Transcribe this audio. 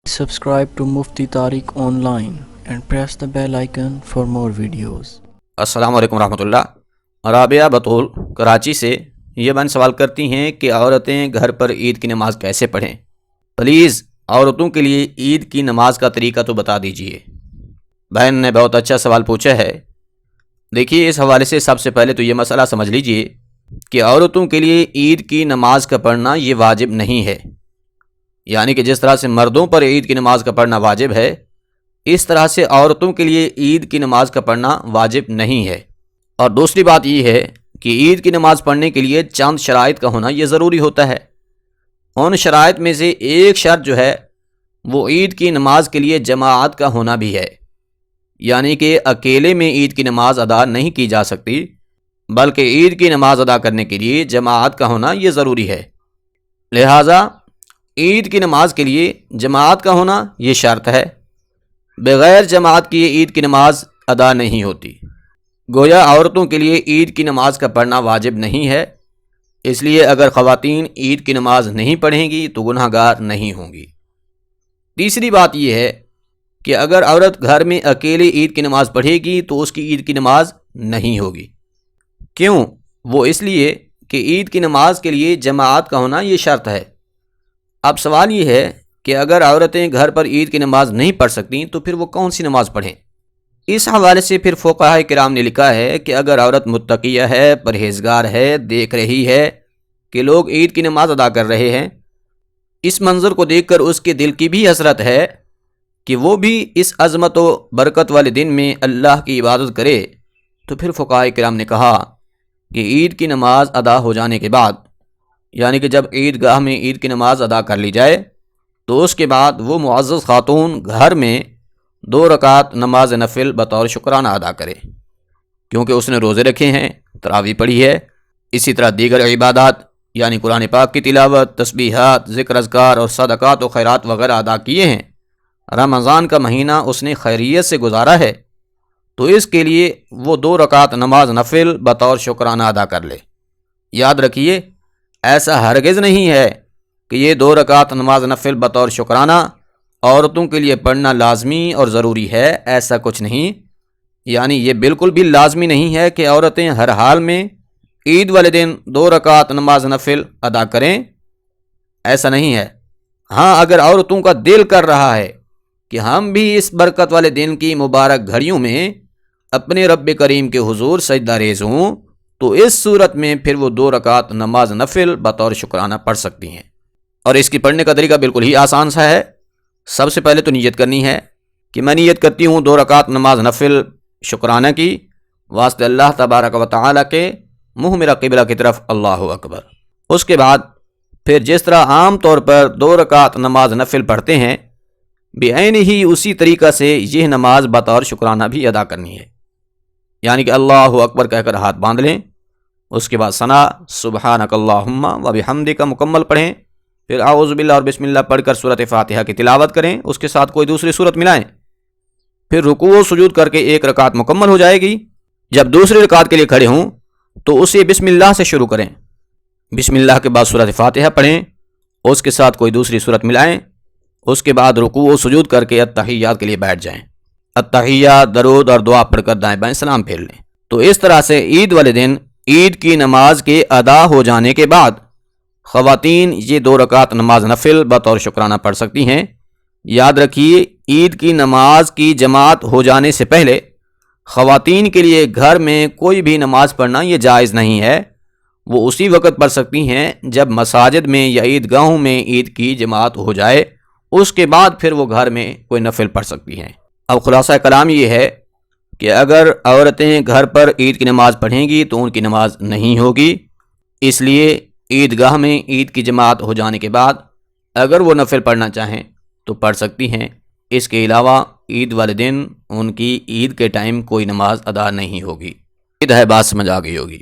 Subscribe to Mufti Tariq Online and press the bell icon for more videos. السلام علیکم ورحمۃ اللہ۔ رابعہ بطول کراچی سے یہ بہن سوال کرتی ہیں کہ عورتیں گھر پر عید کی نماز کیسے پڑھیں؟ پلیز عورتوں کے لیے عید کی نماز کا طریقہ تو بتا دیجئے۔ بہن نے بہت اچھا سوال پوچھا ہے۔ دیکھیے، اس حوالے سے سب سے پہلے تو یہ مسئلہ سمجھ لیجئے کہ عورتوں کے لیے عید کی نماز کا پڑھنا یہ واجب نہیں ہے، یعنی کہ جس طرح سے مردوں پر عید کی نماز کا پڑھنا واجب ہے، اس طرح سے عورتوں کے لیے عید کی نماز کا پڑھنا واجب نہیں ہے۔ اور دوسری بات یہ ہے کہ عید کی نماز پڑھنے کے لیے چند شرائط کا ہونا یہ ضروری ہوتا ہے۔ ان شرائط میں سے ایک شرط جو ہے وہ عید کی نماز کے لیے جماعت کا ہونا بھی ہے، یعنی کہ اکیلے میں عید کی نماز ادا نہیں کی جا سکتی، بلکہ عید کی نماز ادا کرنے کے لیے جماعت کا ہونا یہ ضروری ہے۔ لہٰذا عید کی نماز کے لیے جماعت کا ہونا یہ شرط ہے، بغیر جماعت کی عید کی نماز ادا نہیں ہوتی۔ گویا عورتوں کے لیے عید کی نماز کا پڑھنا واجب نہیں ہے، اس لیے اگر خواتین عید کی نماز نہیں پڑھیں گی تو گناہ گار نہیں ہوں گی۔ تیسری بات یہ ہے کہ اگر عورت گھر میں اکیلے عید کی نماز پڑھے گی تو اس کی عید کی نماز نہیں ہوگی۔ کیوں؟ وہ اس لیے کہ عید کی نماز کے لیے جماعت کا ہونا یہ شرط ہے۔ اب سوال یہ ہے کہ اگر عورتیں گھر پر عید کی نماز نہیں پڑھ سکتیں تو پھر وہ کون سی نماز پڑھیں؟ اس حوالے سے پھر فقہاء کرام نے لکھا ہے کہ اگر عورت متقیہ ہے، پرہیزگار ہے، دیکھ رہی ہے کہ لوگ عید کی نماز ادا کر رہے ہیں، اس منظر کو دیکھ کر اس کے دل کی بھی حسرت ہے کہ وہ بھی اس عظمت و برکت والے دن میں اللہ کی عبادت کرے، تو پھر فقہاء کرام نے کہا کہ عید کی نماز ادا ہو جانے کے بعد، یعنی کہ جب عید گاہ میں عید کی نماز ادا کر لی جائے تو اس کے بعد وہ معزز خاتون گھر میں 2 رکعت نماز نفل بطور شکرانہ ادا کرے، کیونکہ اس نے روزے رکھے ہیں، تراویح پڑھی ہے، اسی طرح دیگر عبادات یعنی قرآن پاک کی تلاوت، تسبیحات، ذکر اذکار اور صدقات و خیرات وغیرہ ادا کیے ہیں۔ رمضان کا مہینہ اس نے خیریت سے گزارا ہے، تو اس کے لیے وہ 2 رکعت نماز نفل بطور شکرانہ ادا کر لے۔ یاد رکھیے، ایسا ہرگز نہیں ہے کہ یہ 2 رکعت نماز نفل بطور شکرانہ عورتوں کے لیے پڑھنا لازمی اور ضروری ہے، ایسا کچھ نہیں۔ یعنی یہ بالکل بھی لازمی نہیں ہے کہ عورتیں ہر حال میں عید والے دن 2 رکعت نماز نفل ادا کریں، ایسا نہیں ہے۔ ہاں، اگر عورتوں کا دل کر رہا ہے کہ ہم بھی اس برکت والے دن کی مبارک گھڑیوں میں اپنے رب کریم کے حضور سجدہ ریز ہوں، تو اس صورت میں پھر وہ 2 رکعت نماز نفل بطور شکرانہ پڑھ سکتی ہیں۔ اور اس کی پڑھنے کا طریقہ بالکل ہی آسان سا ہے۔ سب سے پہلے تو نیت کرنی ہے کہ میں نیت کرتی ہوں 2 رکعت نماز نفل شکرانہ کی، واسطے اللہ تبارک و تعالیٰ کے، منہ میرا قبلہ کی طرف، اللہ اکبر۔ اس کے بعد پھر جس طرح عام طور پر 2 رکعت نماز نفل پڑھتے ہیں، بعین ہی اسی طریقہ سے یہ نماز بطور شکرانہ بھی ادا کرنی ہے، یعنی کہ اللہ اکبر کہہ کر ہاتھ باندھ لیں، اس کے بعد ثنا سبحانک اللہم و بحمدک مکمل پڑھیں، پھر اعوذ باللہ اور بسم اللہ پڑھ کر سورۃ فاتحہ کی تلاوت کریں، اس کے ساتھ کوئی دوسری سورت ملائیں، پھر رکوع و سجود کر کے 1 رکعت مکمل ہو جائے گی۔ جب دوسری رکعت کے لیے کھڑے ہوں تو اسے بسم اللہ سے شروع کریں، بسم اللہ کے بعد سورۃ فاتحہ پڑھیں، اس کے ساتھ کوئی دوسری سورت ملائیں، اس کے بعد رکوع و سجود کر کے التحیات کے لیے بیٹھ جائیں، التحیات، درود اور دعا پڑھ کر دائیں بائیں سلام پھیر لیں۔ تو اس طرح سے عید والے دن عید کی نماز کے ادا ہو جانے کے بعد خواتین یہ 2 رکعت نماز نفل بطور شکرانہ پڑھ سکتی ہیں۔ یاد رکھیے، عید کی نماز کی جماعت ہو جانے سے پہلے خواتین کے لیے گھر میں کوئی بھی نماز پڑھنا یہ جائز نہیں ہے۔ وہ اسی وقت پڑھ سکتی ہیں جب مساجد میں یا عید گاہوں میں عید کی جماعت ہو جائے، اس کے بعد پھر وہ گھر میں کوئی نفل پڑھ سکتی ہیں۔ اب خلاصہ کلام یہ ہے کہ اگر عورتیں گھر پر عید کی نماز پڑھیں گی تو ان کی نماز نہیں ہوگی، اس لیے عید گاہ میں عید کی جماعت ہو جانے کے بعد اگر وہ نفل پڑھنا چاہیں تو پڑھ سکتی ہیں۔ اس کے علاوہ عید والے دن ان کی عید کے ٹائم کوئی نماز ادا نہیں ہوگی۔ عید ہے، بات سمجھ آ گئی ہوگی۔